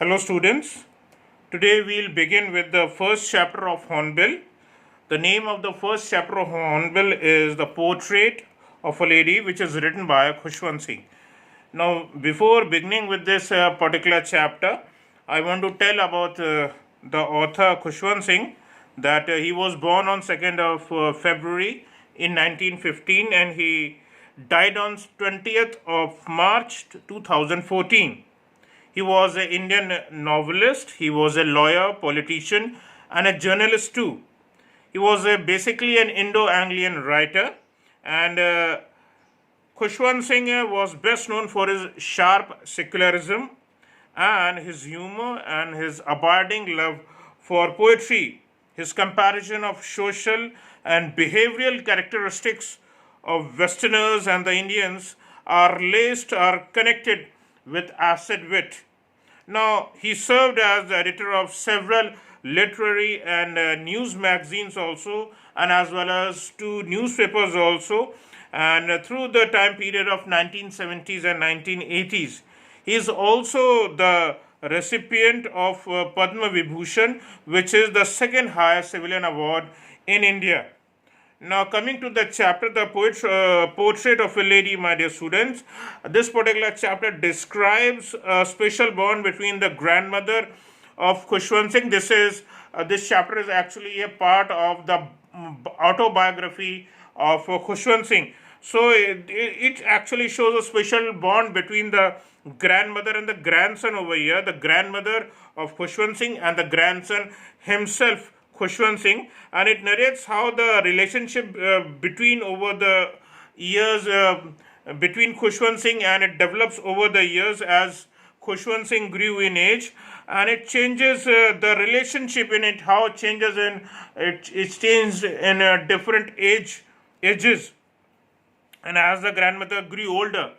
Hello, students. Today we'll begin with the first chapter of Hornbill. The name of the first chapter of Hornbill is The Portrait of a Lady, which is written by Khushwant Singh. Now, before beginning with this particular chapter, I want to tell about the author Khushwant Singh that he was born on 2nd of February in 1915 and he died on 20th of March 2014. He was an Indian novelist, he was a lawyer, politician, and a journalist too. He was basically an Indo Anglian writer, and Khushwant Singh was best known for his sharp secularism and his humor and his abiding love for poetry. His comparison of social and behavioral characteristics of Westerners and the Indians are connected with acid wit. Now, he served as the editor of several literary and news magazines also, and as well as two newspapers also. And through the time period of 1970s and 1980s, he is also the recipient of Padma Vibhushan, which is the second highest civilian award in India. Now, coming to the chapter, the portrait of a lady, my dear students, this particular chapter describes a special bond between the grandmother of Khushwant Singh. This chapter is actually a part of the autobiography of Khushwant Singh. So it actually shows a special bond between the grandmother and the grandson over here. The grandmother of Khushwant Singh and the grandson himself, Khushwant Singh, and it narrates how the relationship between over the years between Khushwant Singh, and it develops over the years as Khushwant Singh grew in age, and it changes the relationship in it, how it changes in it changed in different ages, and as the grandmother grew older.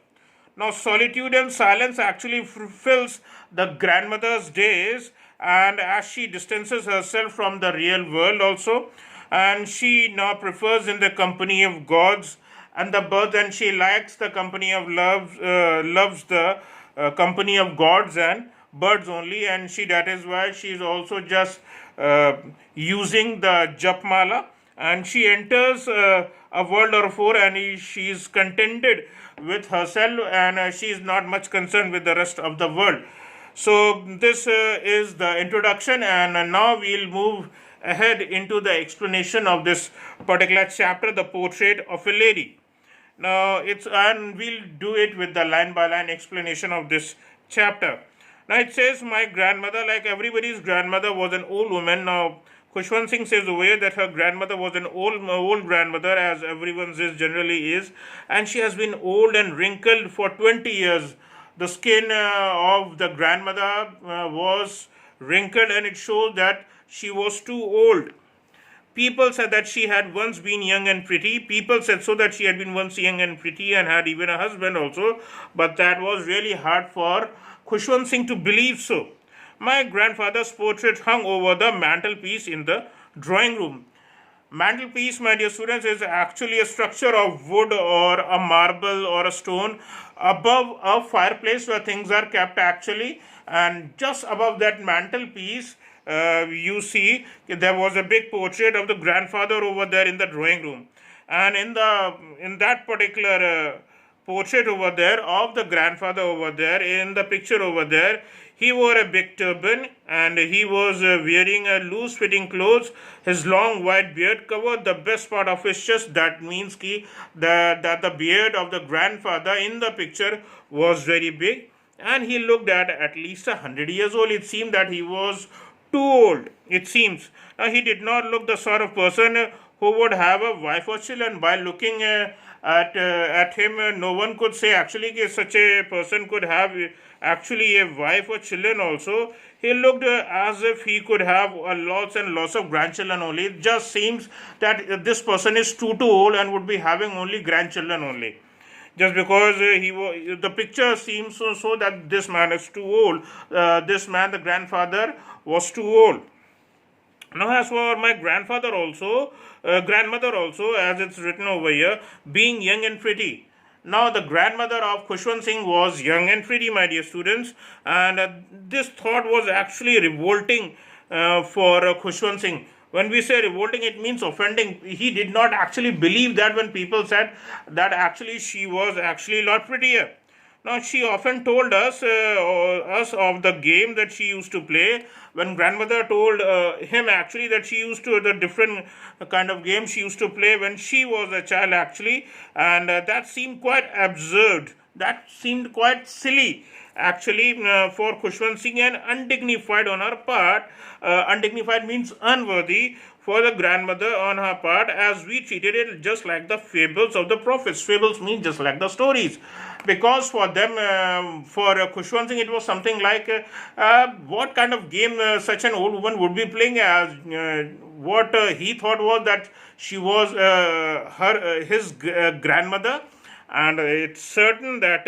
Now, solitude and silence actually fills the grandmother's days, and as she distances herself from the real world, also, and she now prefers in the company of gods and the birds, and she likes the company of loves the company of gods and birds only, and that is why she is also just using the japmala, and she enters a world or four, and she is contented with herself, and she is not much concerned with the rest of the world. So this is the introduction, and now we'll move ahead into the explanation of this particular chapter, the portrait of a lady. Now and we'll do it with the line by line explanation of this chapter. Now it says, my grandmother, like everybody's grandmother, was an old woman. Now Khushwant Singh says over here that her grandmother was an old grandmother, as everyone's generally is, and she has been old and wrinkled for 20 years. The skin of the grandmother was wrinkled, and it showed that she was too old. People said that she had once been young and pretty. People said so that she had been once young and pretty and had even a husband also. But that was really hard for Khushwant Singh to believe so. My grandfather's portrait hung over the mantelpiece in the drawing room. Mantelpiece, my dear students, is actually a structure of wood or a marble or a stone above a fireplace where things are kept actually, and just above that mantelpiece you see there was a big portrait of the grandfather over there in the drawing room, and in that particular portrait over there of the grandfather over there in the picture over there, he wore a big turban, and he was wearing a loose fitting clothes. His long white beard covered the best part of his chest. That means that the beard of the grandfather in the picture was very big, and he looked at least 100 years old. It seemed that he was too old, it seems. He did not look the sort of person who would have a wife or children. By looking at him, no one could say actually such a person could have actually a wife or children also. He looked as if he could have lots and lots of grandchildren only. It just seems that this person is too old and would be having only grandchildren only. Just because the picture seems so that this man is too old. This man, the grandfather, was too old. Now, as for my grandmother also, as it's written over here, being young and pretty. Now, the grandmother of Khushwant Singh was young and pretty, my dear students, and this thought was actually revolting for Khushwant Singh. When we say revolting, it means offending. He did not actually believe that when people said that actually she was actually a lot prettier. Now, she often told us of the game that she used to play. When grandmother told him actually that she used to the different kind of games she used to play when she was a child actually, and that seemed quite absurd. That seemed quite silly actually for Khushwant Singh, and undignified on her part. Undignified means unworthy for the grandmother on her part, as we treated it just like the fables of the prophets. Fables mean just like the stories, because for them, for Khushwant Singh, it was something like what kind of game such an old woman would be playing. As what he thought was that she was his grandmother, and it's certain that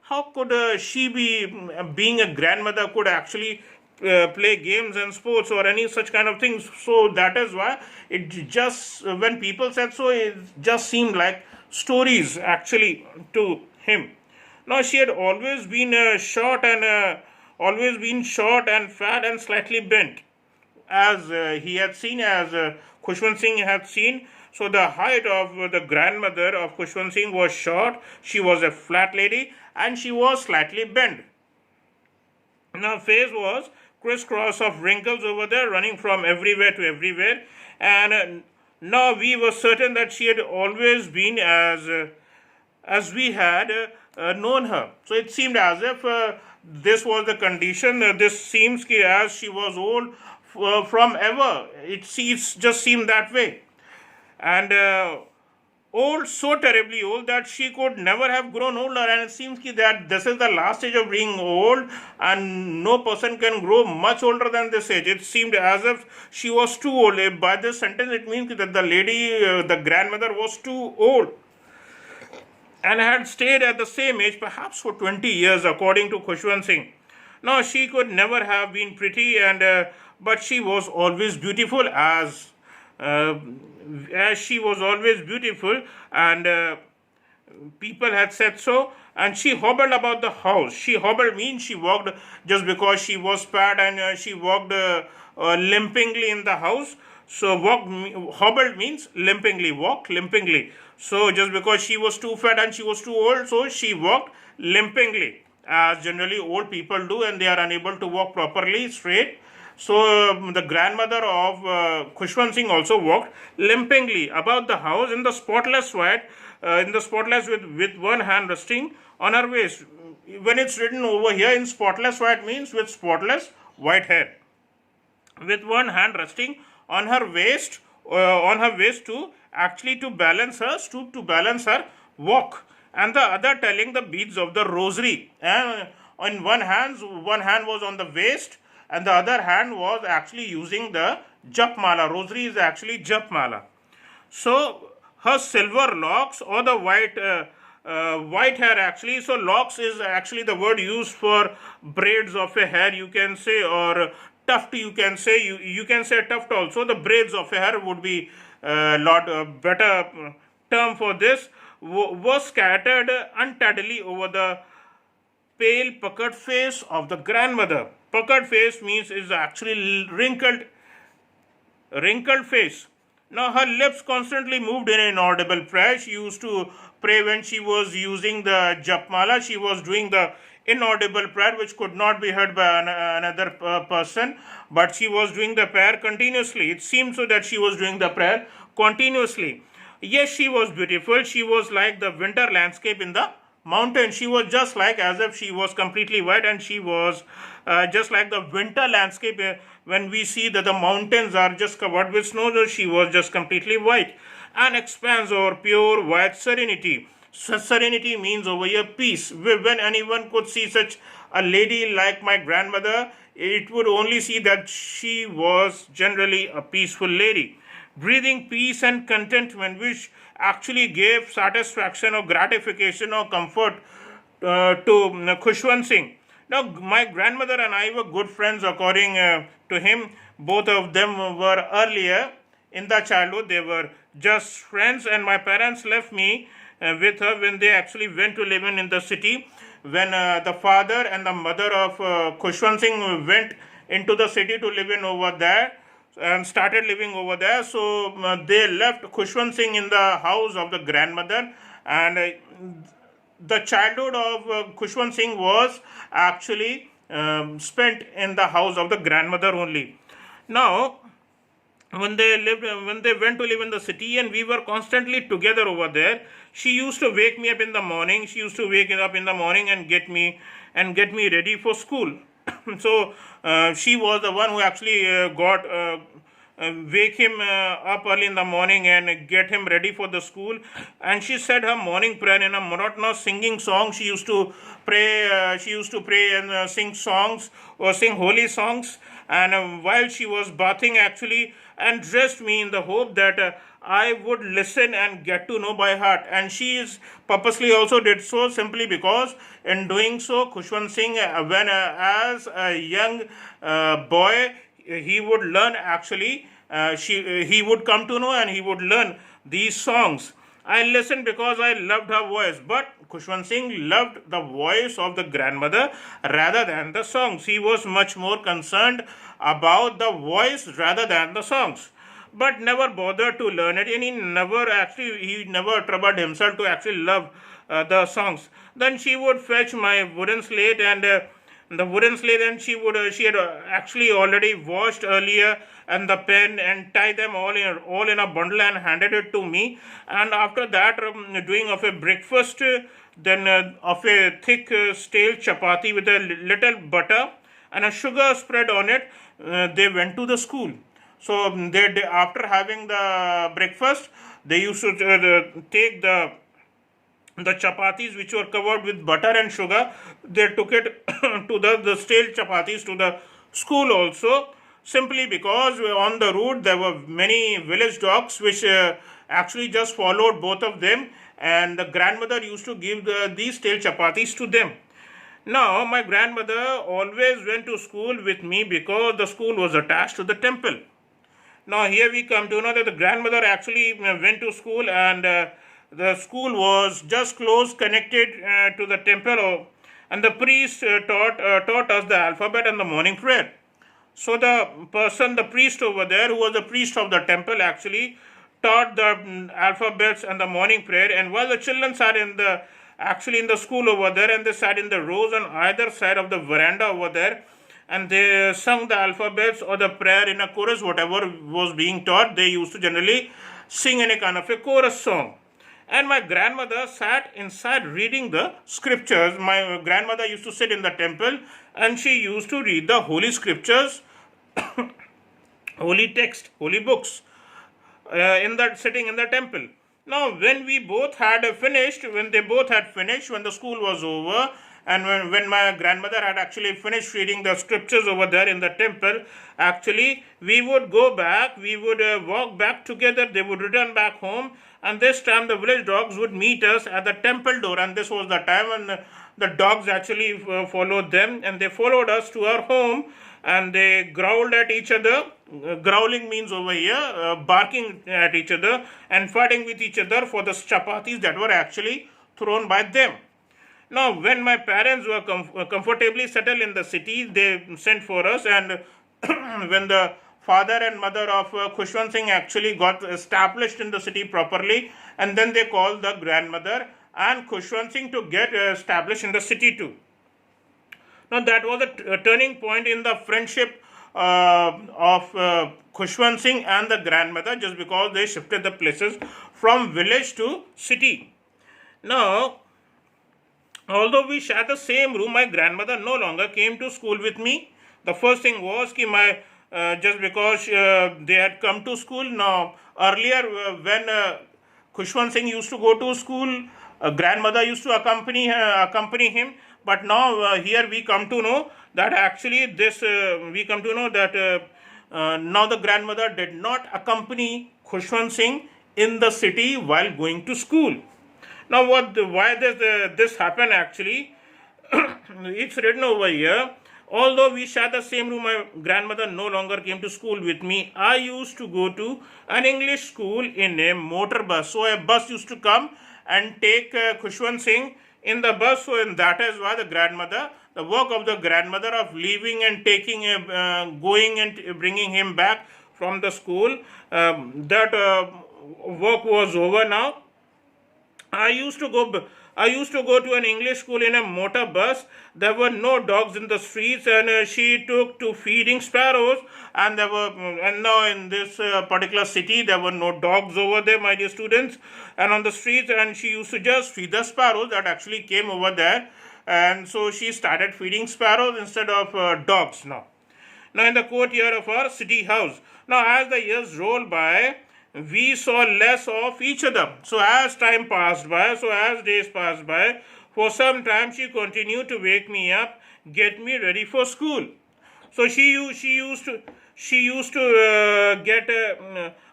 how could she be being a grandmother could actually play games and sports or any such kind of things. So that is why it just when people said so, it just seemed like stories actually to him. Now, she had always been short and fat and slightly bent, as he had seen, as Khushwant Singh had seen. So the height of the grandmother of Khushwant Singh was short. She was a flat lady and she was slightly bent. Her face was crisscross of wrinkles over there, running from everywhere to everywhere. And now we were certain that she had always been as we had known her. So it seemed as if this was the condition. This seems as she was old from ever. It just seemed that way. And old, so terribly old that she could never have grown older. And it seems that this is the last stage of being old, and no person can grow much older than this age. It seemed as if she was too old. By this sentence, it means that the lady, the grandmother, was too old and had stayed at the same age perhaps for 20 years, according to Khushwant Singh. Now, she could never have been pretty, and but she was always beautiful, uh, as she was always beautiful, and people had said so. And she hobbled about the house. She hobbled means she walked just because she was fat, and she walked limpingly in the house. So hobbled means limpingly, walk limpingly. So just because she was too fat and she was too old, so she walked limpingly, as generally old people do, and they are unable to walk properly straight. So the grandmother of Khushwant Singh also walked limpingly about the house in the spotless white, with one hand resting on her waist. When it's written over here in spotless white means with spotless white hair, with one hand resting on her waist to actually to balance her stoop, to balance her walk, and the other telling the beads of the rosary. And on one hand was on the waist, and the other hand was actually using the japmala. Rosary is actually japmala. So her silver locks, or the white hair actually. So locks is actually the word used for braids of a hair, you can say, or tuft, you can say. You can say tuft also. The braids of a hair would be a lot better term for this. Was scattered untidily over the pale puckered face of the grandmother. Puckered face means is actually wrinkled face. Now her lips constantly moved in inaudible prayer. She used to pray when she was using the japmala. She was doing the inaudible prayer which could not be heard by another person, but she was doing the prayer continuously. It seemed so that she was doing the prayer continuously. Yes, she was beautiful. She was like the winter landscape in the mountain. She was just like as if she was completely white, and she was just like the winter landscape when we see that the mountains are just covered with snow. So she was just completely white. An expanse or pure white serenity. Serenity means over here peace. When anyone could see such a lady like my grandmother, it would only see that she was generally a peaceful lady, breathing peace and contentment, which actually gave satisfaction or gratification or comfort to Khushwant Singh. Now, my grandmother and I were good friends, according to him. Both of them were earlier in the childhood, they were just friends, and my parents left me with her when they actually went to live in the city. When the father and the mother of Khushwant Singh went into the city to live in over there and started living over there. So they left Khushwant Singh in the house of the grandmother, and the childhood of Khushwant Singh was actually spent in the house of the grandmother only. Now, when they went to live in the city and we were constantly together over there, she used to wake me up in the morning. She used to wake up in the morning and get me ready for school. So she was the one who actually got wake him up early in the morning and get him ready for the school. And she said her morning prayer in a monotonous singing song. She used to pray. She used to pray and sing songs or sing holy songs. And while she was bathing, actually, and dressed me in the hope that I would listen and get to know by heart. And she is purposely also did so simply because in doing so, Khushwant Singh, when as a young boy, he would learn actually. He would come to know and he would learn these songs. I listened because I loved her voice, but Khushwant Singh loved the voice of the grandmother rather than the songs. He was much more concerned about the voice rather than the songs, but never bothered to learn it, and he never troubled himself to actually love the songs. Then she would fetch my wooden slate and the wooden slate, and she had actually already washed earlier, and the pen, and tie them all in a bundle and handed it to me. And after that, doing of a breakfast, then of a thick stale chapati with a little butter and a sugar spread on it, they went to the school. So they after having the breakfast, they used to take the chapatis which were covered with butter and sugar. They took it to the stale chapatis to the school also, simply because on the route there were many village dogs which actually just followed both of them, and the grandmother used to give these stale chapatis to them. Now, my grandmother always went to school with me because the school was attached to the temple. Now, here we come to know that the grandmother actually went to school, and the school was just close connected to the temple, and the priest taught us the alphabet and the morning prayer. So the priest over there, who was the priest of the temple, actually taught the alphabets and the morning prayer. And while the children sat in the school over there, and they sat in the rows on either side of the veranda over there, and they sung the alphabets or the prayer in a chorus, whatever was being taught. They used to generally sing in a kind of a chorus song. And my grandmother sat inside reading the scriptures. My grandmother used to sit in the temple, and she used to read the holy scriptures, holy text, holy books, sitting in the temple. Now, when they both had finished, when the school was over, and when my grandmother had actually finished reading the scriptures over there in the temple, actually, we would go back, we would walk back together, they would return back home, and this time the village dogs would meet us at the temple door, and this was the time when the dogs actually followed them, and they followed us to our home, and they growled at each other. Growling means over here barking at each other and fighting with each other for the chapatis that were actually thrown by them. Now, when my parents were comfortably settled in the city, they sent for us, and when the father and mother of Khushwant Singh actually got established in the city properly, and then they called the grandmother and Khushwant Singh to get established in the city too. Now, that was a turning point in the friendship of Khushwant Singh and the grandmother, just because they shifted the places from village to city. Now, although we shared the same room, my grandmother no longer came to school with me. The first thing was just because they had come to school. Now, earlier when Khushwant Singh used to go to school, grandmother used to accompany him. But now here we come to know that actually now the grandmother did not accompany Khushwant Singh in the city while going to school. Now, why does this happen actually? It's written over here. Although we shared the same room, my grandmother no longer came to school with me. I used to go to an English school in a motor bus. So a bus used to come and take Khushwant Singh in the bus. So, and that is why the work of the grandmother of leaving and taking, going and bringing him back from the school, that work was over now. I used to go. I used to go to an English school in a motor bus. There were no dogs in the streets, and she took to feeding sparrows. And and now in this particular city, there were no dogs over there, my dear students, and on the streets. And she used to just feed the sparrows that actually came over there. And so she started feeding sparrows instead of dogs now. Now in the courtyard of our city house. Now as the years rolled by, we saw less of each other. So as time passed by, so as days passed by, for some time she continued to wake me up, get me ready for school. So she used to get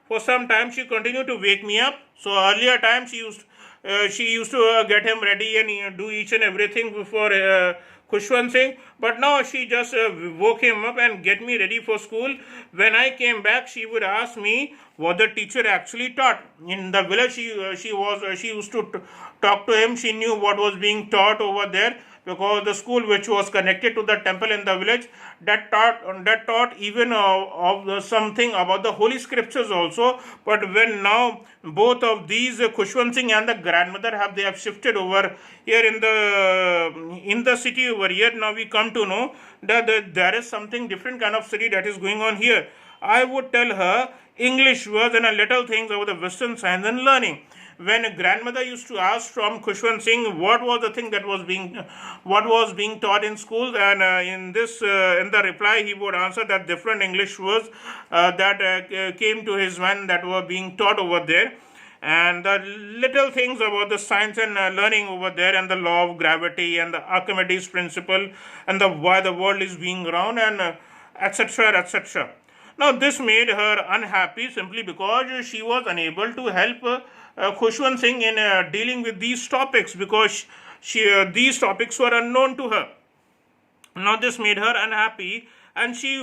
for some time she continued to wake me up. So earlier time she used to get him ready and do each and everything before Khushwant Singh, but now she just woke him up and get me ready for school. When I came back, she would ask me what the teacher actually taught. In the village, she used to talk to him. She knew what was being taught over there, because the school which was connected to the temple in the village, that taught even of something about the holy scriptures also. But when now both of these Khushwant Singh and the grandmother they have shifted over here in the city over here, now we come to know that there is something different kind of city that is going on here. I would tell her English words and a little things about the Western science and learning. When a grandmother used to ask from Khushwant Singh what was the thing that was being taught in school, and in the reply he would answer that different English words that came to his mind that were being taught over there, and the little things about the science and learning over there, and the law of gravity and the Archimedes principle, and why the world is being round, and etc. etc. Now this made her unhappy simply because she was unable to help Khushwant Singh in dealing with these topics, because these topics were unknown to her. Now this made her unhappy, and she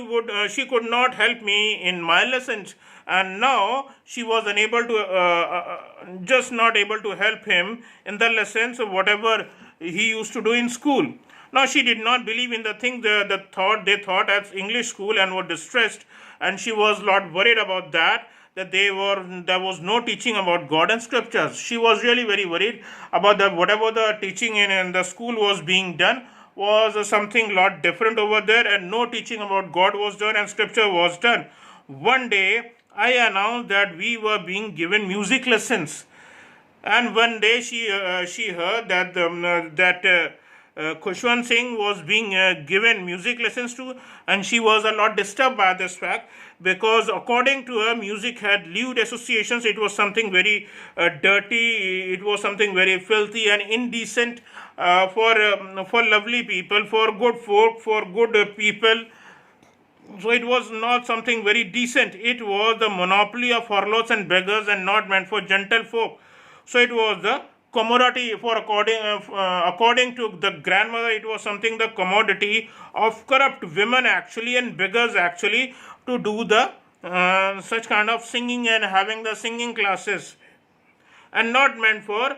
could not help me in my lessons, and now she was unable to just not able to help him in the lessons of whatever he used to do in school. Now she did not believe in the thing they thought at English school, and were distressed, and she was a lot worried about that there was no teaching about God and scriptures. She was really very worried about whatever the teaching in the school was being done was something lot different over there, and no teaching about God was done and scripture was done. One day I announced that we were being given music lessons, and one day she heard that Khushwant Singh was being given music lessons to, and she was a lot disturbed by this fact, because according to her, music had lewd associations. It was something very dirty, it was something very filthy and indecent for lovely people, for good folk, for good people. So it was not something very decent. It was the monopoly of harlots and beggars, and not meant for gentle folk. So it was the commodity for according to the grandmother, it was something the commodity of corrupt women actually, and beggars actually, to do the such kind of singing and having the singing classes, and not meant for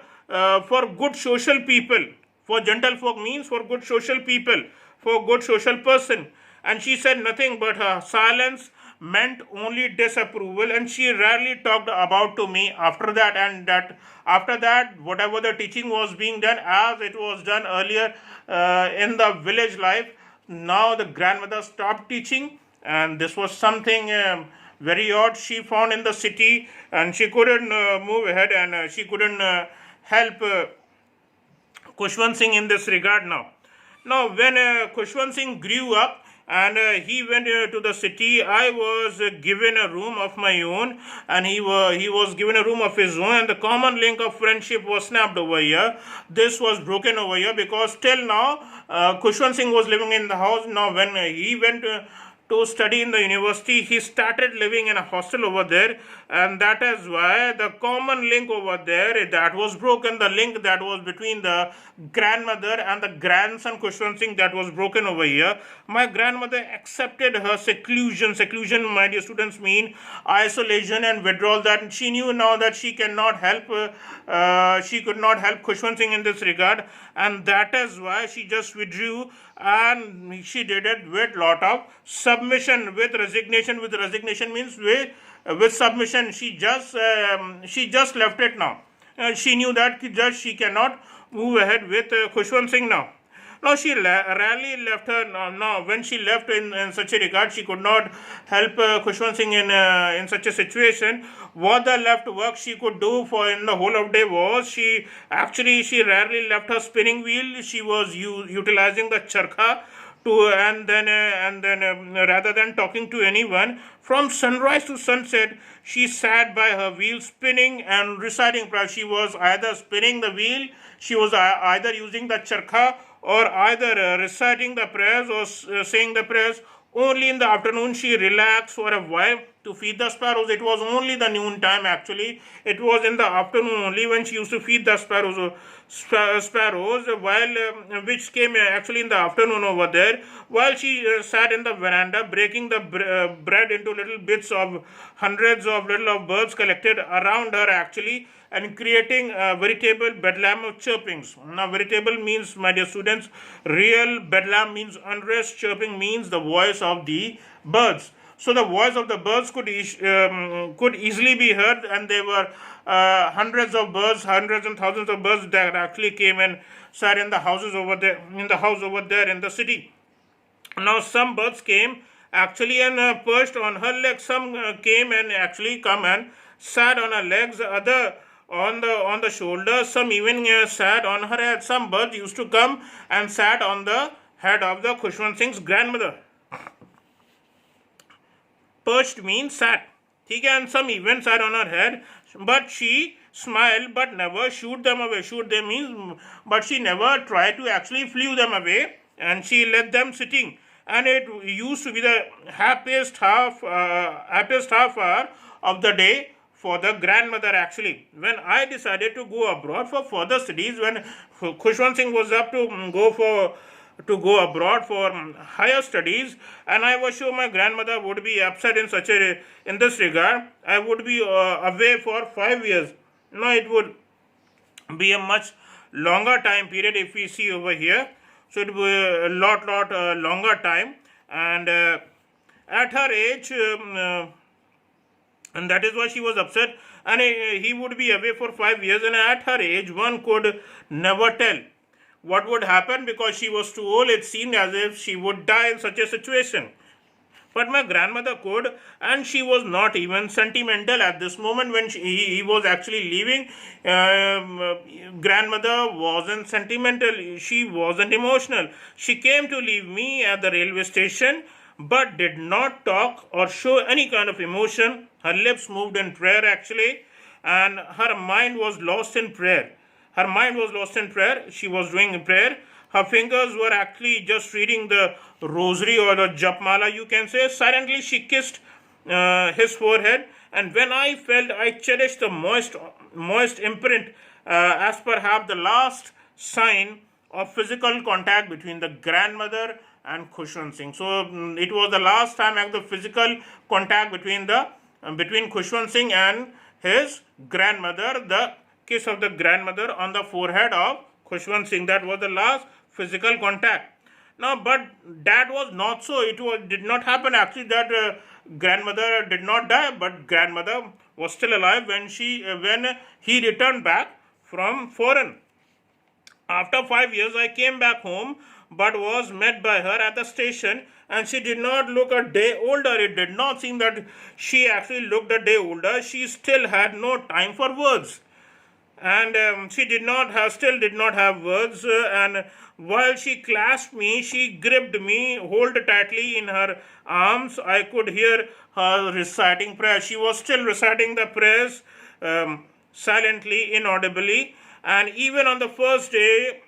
good social people. For gentle folk means for good social people, for good social person. And she said nothing, but her silence meant only disapproval, and she rarely talked about to me after that. And that after that, whatever the teaching was being done as it was done earlier in the village life, now the grandmother stopped teaching, and this was something very odd she found in the city, and she couldn't move ahead, and she couldn't help Khushwant Singh in this regard. Now when Khushwant Singh grew up and he went to the city, I was given a room of my own, and he was given a room of his own, and the common link of friendship was snapped over here. This was broken over here, because till now Khushwant Singh was living in the house. Now when he went to study in the university, he started living in a hostel over there, and that is why the common link over there that was broken, the link that was between the grandmother and the grandson Khushwant Singh, that was broken over here. My grandmother accepted her seclusion. Seclusion, my dear students, mean isolation and withdrawal. That she knew now that she cannot help, she could not help Khushwant Singh in this regard, and that is why she just withdrew, and she did it with lot of submission, with resignation. With resignation means with submission. She just left it now. She knew that just she cannot move ahead with Khushwant Singh now. Now she rarely left her. Now when she left in such a regard, she could not help Khushwant Singh in such a situation. What the left work she could do for in the whole of day was she rarely left her spinning wheel. She was utilizing the charkha to and then rather than talking to anyone, from sunrise to sunset she sat by her wheel spinning and reciting prayers. She was either spinning the wheel, she was either using the charkha, or either reciting the prayers or saying the prayers. Only in the afternoon she relaxed for a while to feed the sparrows. It was only the noon time actually. It was in the afternoon only when she used to feed the sparrows, while which came actually in the afternoon over there, while she sat in the veranda breaking the bread into little bits of hundreds of little of birds collected around her actually, and creating a veritable bedlam of chirpings. Now veritable means, my dear students, real. Bedlam means unrest. Chirping means the voice of the birds. So the voice of the birds could easily be heard, and there were hundreds of birds, hundreds and thousands of birds that actually came and sat in the houses over there, in the house over there in the city. Now some birds came actually and perched on her legs. Some came and actually come and sat on her legs. Other on the shoulders. Some even sat on her head. Some birds used to come and sat on the head of the Khushwant Singh's grandmother. Perched means sat. And some even sat on her head, but she smiled but never shooed them away. Shoot them means, but she never tried to actually flew them away, and she let them sitting. And it used to be the happiest half hour of the day for the grandmother actually. When I decided to go abroad for further studies, when Khushwant Singh was up to go abroad for higher studies, and I was sure my grandmother would be upset in this regard. I would be away for 5 years. Now it would be a much longer time period if we see over here. So it would be a lot longer time, and at her age, and that is why she was upset. And he would be away for 5 years, and at her age, one could never tell what would happen, because she was too old. It seemed as if she would die in such a situation. But my grandmother could, and she was not even sentimental at this moment when he was actually leaving. Grandmother wasn't sentimental. She wasn't emotional. She came to leave me at the railway station, but did not talk or show any kind of emotion. Her lips moved in prayer actually, and her mind was lost in prayer. Her mind was lost in prayer. She was doing prayer. Her fingers were actually just reading the rosary or the japmala, you can say. Silently she kissed his forehead, and when I felt, I cherished the moist imprint as perhaps the last sign of physical contact between the grandmother and Khushwant Singh. So it was the last time of the physical contact between Khushwant Singh and his grandmother. The kiss of the grandmother on the forehead of Khushwant Singh, that was the last physical contact. Now, but that was not so. Did not happen actually. That grandmother did not die, but grandmother was still alive when he returned back from foreign. After 5 years, I came back home, but was met by her at the station, and she did not look a day older. It did not seem that she actually looked a day older. She still had no time for words, and she still did not have words. And while she clasped me, she gripped me, hold tightly in her arms. I could hear her reciting prayer. She was still reciting the prayers silently, inaudibly. And even on the first day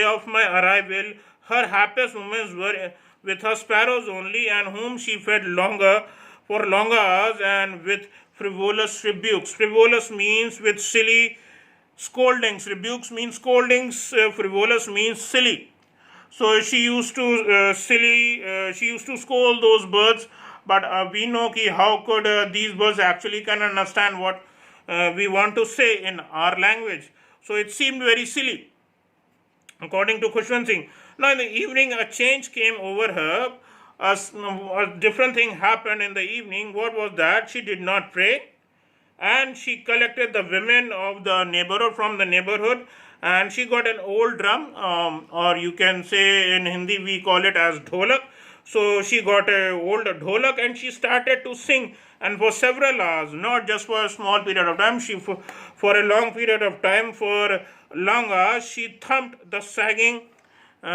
of my arrival, Her happiest moments were with her sparrows only, and whom she fed longer for longer hours and with frivolous rebukes. Frivolous means with silly scoldings. Rebukes means scoldings. Frivolous means silly. So she used to she used to scold those birds, but we know ki how could these birds actually can understand what we want to say in our language. So it seemed very silly, according to Khushwant Singh. Now in the evening, a change came over her. A different thing happened in the evening. What was that? She did not pray, and she collected the women of the neighborhood from the neighborhood, and she got an old drum, or you can say in Hindi we call it as dholak. So she got a old dholak and she started to sing, and for several hours, not just for a small period of time, she for a long period of time, for long hours, she thumped the sagging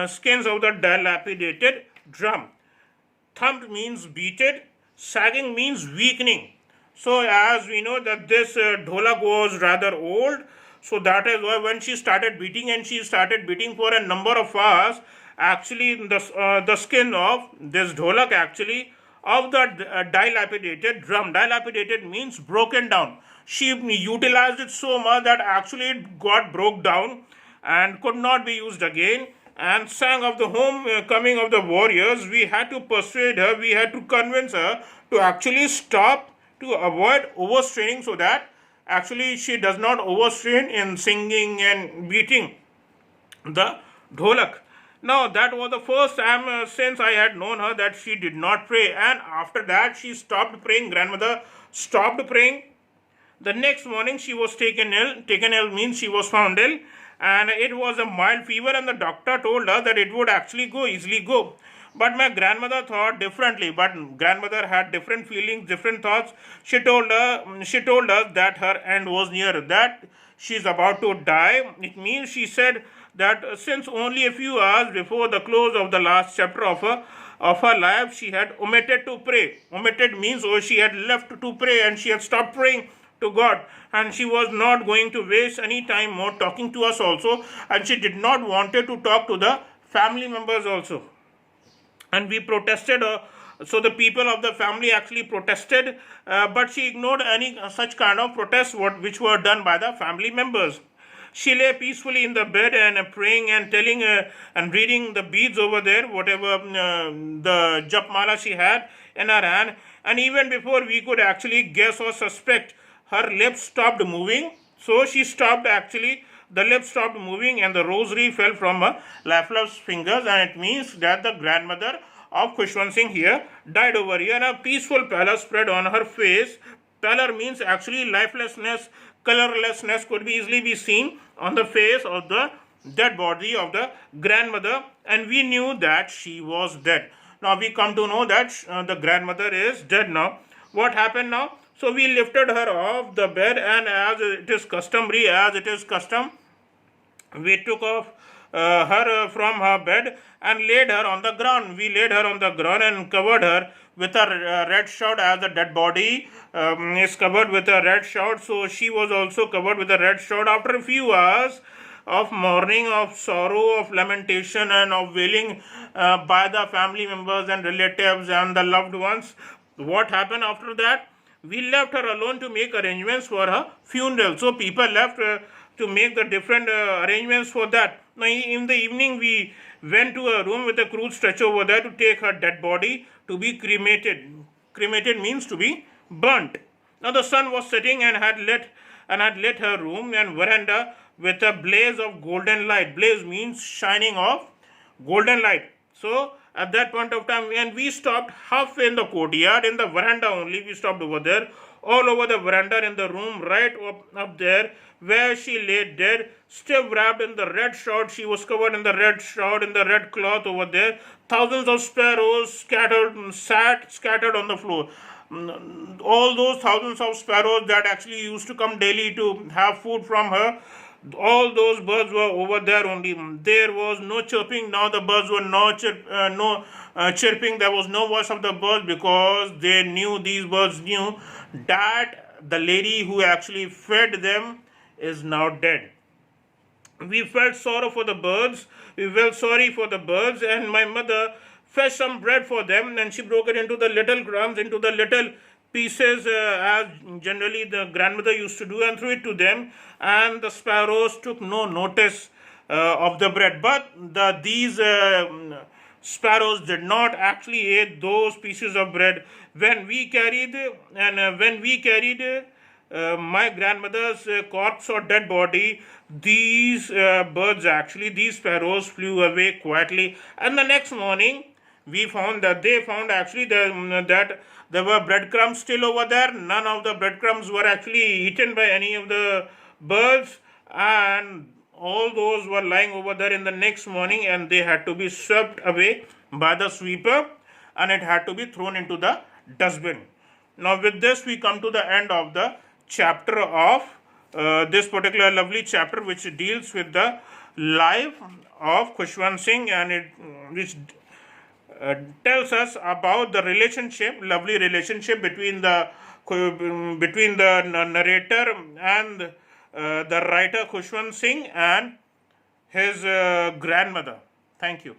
skins of the dilapidated drum. Thumped means beaten, sagging means weakening. So as we know that this dholak was rather old, so that is why when she started beating, and she started beating for a number of hours, actually the skin of this dholak actually of the dilapidated drum. Dilapidated means broken down. She utilized it so much that actually it got broke down and could not be used again, and sang of the homecoming of the warriors. We had to persuade her, we had to convince her to actually stop, to avoid overstraining, so that actually she does not overstrain in singing and beating the dholak. Now that was the first time since I had known her that she did not pray, and after that she stopped praying. Grandmother stopped praying. The next morning she was taken ill. Taken ill means she was found ill, and it was a mild fever, and the doctor told her that it would actually easily go. But my grandmother thought differently. But grandmother had different feelings, different thoughts. She told us that her end was near, that she is about to die. It means she said that since only a few hours before the close of the last chapter of her life, she had omitted to pray. Omitted means she had left to pray, and she had stopped praying to God, and she was not going to waste any time more talking to us also, and she did not wanted to talk to the family members also. And we protested, so the people of the family actually protested, but she ignored any such kind of protests which were done by the family members. She lay peacefully in the bed and praying and telling and reading the beads over there, whatever the japmala she had in her hand. And even before we could actually guess or suspect, her lips stopped moving. So she stopped actually, the lips stopped moving, and the rosary fell from her lifeless fingers, and it means that the grandmother of Khushwant Singh here died over here, and a peaceful pallor spread on her face. Pallor means actually lifelessness, colorlessness could be easily be seen on the face of the dead body of the grandmother, and we knew that she was dead. Now we come to know that the grandmother is dead now. What happened now? So we lifted her off the bed, and as it is customary, as it is custom, we took off her from her bed and laid her on the ground. We laid her on the ground and covered her with a red shroud, as the dead body is covered with a red shroud. So she was also covered with a red shroud. After a few hours of mourning, of sorrow, of lamentation, and of wailing by the family members and relatives and the loved ones, what happened after that? We left her alone to make arrangements for her funeral. So people left to make the different arrangements for that. Now in the evening we went to a room with a crude stretcher over there to take her dead body to be cremated. Cremated means to be burnt. Now the sun was setting and had lit her room and veranda with a blaze of golden light. Blaze means shining of golden light. So at that point of time, and we stopped halfway in the courtyard, in the veranda only, we stopped over there, all over the veranda, in the room right up there where she lay dead, still wrapped in the red shroud. She was covered in the red shroud, in the red cloth over there. Thousands of sparrows scattered on the floor. All those thousands of sparrows that actually used to come daily to have food from her, all those birds were over there only. There was no chirping. Now the birds were no chirping. There was no voice of the birds, because they knew, these birds knew, that the lady who actually fed them is now dead. We felt sorrow for the birds, we felt sorry for the birds, and my mother fetched some bread for them, and she broke it into the little crumbs, into the little pieces, as generally the grandmother used to do, and threw it to them. And the sparrows took no notice of the bread. But these sparrows did not actually eat those pieces of bread. When we carried my grandmother's corpse or dead body, these birds, actually these sparrows, flew away quietly. And the next morning we found that they found actually that there were breadcrumbs still over there. None of the breadcrumbs were actually eaten by any of the birds, and all those were lying over there in the next morning, and they had to be swept away by the sweeper, and it had to be thrown into the dustbin. Now with this we come to the end of the chapter of this particular lovely chapter, which deals with the life of Khushwant Singh, and which tells us about the lovely relationship between the narrator and the writer Khushwant Singh and his grandmother. Thank you.